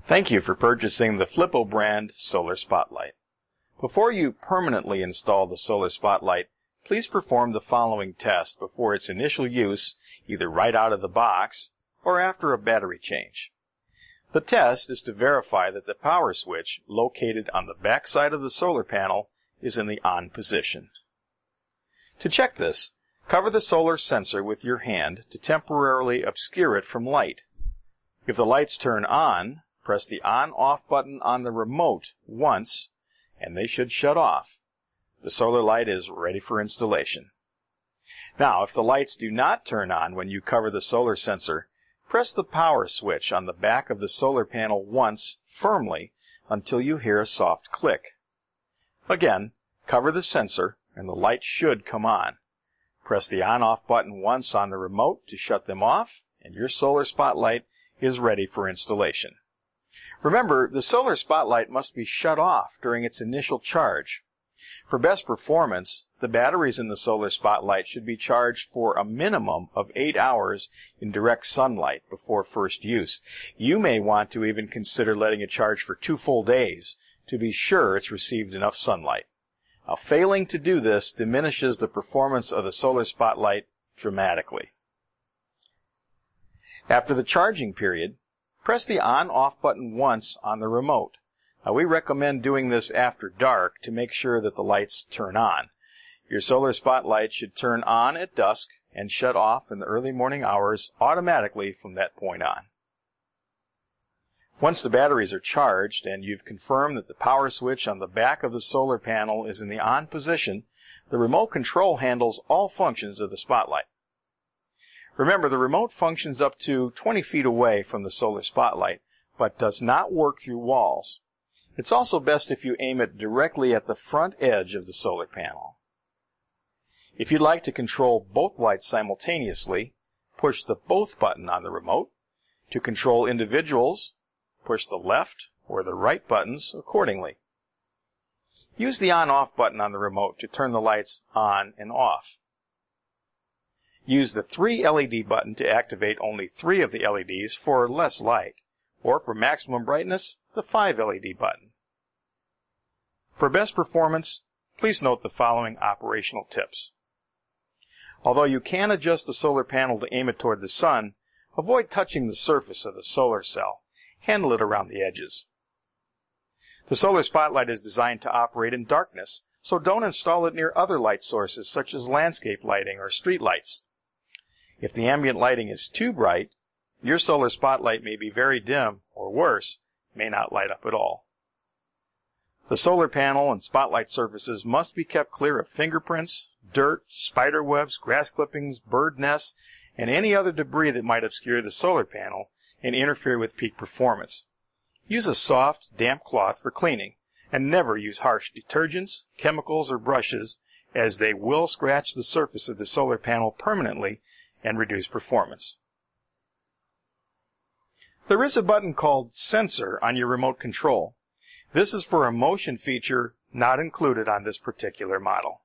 Thank you for purchasing the Flipo brand solar spotlight. Before you permanently install the solar spotlight, please perform the following test before its initial use, either right out of the box or after a battery change. The test is to verify that the power switch located on the back side of the solar panel is in the on position. To check this, cover the solar sensor with your hand to temporarily obscure it from light. If the lights turn on, press the on-off button on the remote once, and they should shut off. The solar light is ready for installation. Now, if the lights do not turn on when you cover the solar sensor, press the power switch on the back of the solar panel once firmly until you hear a soft click. Again, cover the sensor and the light should come on. Press the on-off button once on the remote to shut them off, and your solar spotlight is ready for installation. Remember, the solar spotlight must be shut off during its initial charge. For best performance, the batteries in the solar spotlight should be charged for a minimum of 8 hours in direct sunlight before first use. You may want to even consider letting it charge for 2 full days to be sure it's received enough sunlight. Now, failing to do this diminishes the performance of the solar spotlight dramatically. After the charging period, press the on-off button once on the remote. Now, we recommend doing this after dark to make sure that the lights turn on. Your solar spotlight should turn on at dusk and shut off in the early morning hours automatically from that point on. Once the batteries are charged and you've confirmed that the power switch on the back of the solar panel is in the on position, the remote control handles all functions of the spotlight. Remember, the remote functions up to 20 feet away from the solar spotlight, but does not work through walls. It's also best if you aim it directly at the front edge of the solar panel. If you'd like to control both lights simultaneously, push the both button on the remote. To control individuals, push the left or the right buttons accordingly. Use the on-off button on the remote to turn the lights on and off. Use the 3 LED button to activate only 3 of the LEDs for less light, or for maximum brightness, the 5 LED button. For best performance, please note the following operational tips. Although you can adjust the solar panel to aim it toward the sun, avoid touching the surface of the solar cell. Handle it around the edges. The solar spotlight is designed to operate in darkness, so don't install it near other light sources such as landscape lighting or street lights. If the ambient lighting is too bright, your solar spotlight may be very dim, or worse, may not light up at all. The solar panel and spotlight surfaces must be kept clear of fingerprints, dirt, spider webs, grass clippings, bird nests, and any other debris that might obscure the solar panel and interfere with peak performance. Use a soft, damp cloth for cleaning, and never use harsh detergents, chemicals, or brushes, as they will scratch the surface of the solar panel permanently and reduce performance. There is a button called Sensor on your remote control. This is for a motion feature not included on this particular model.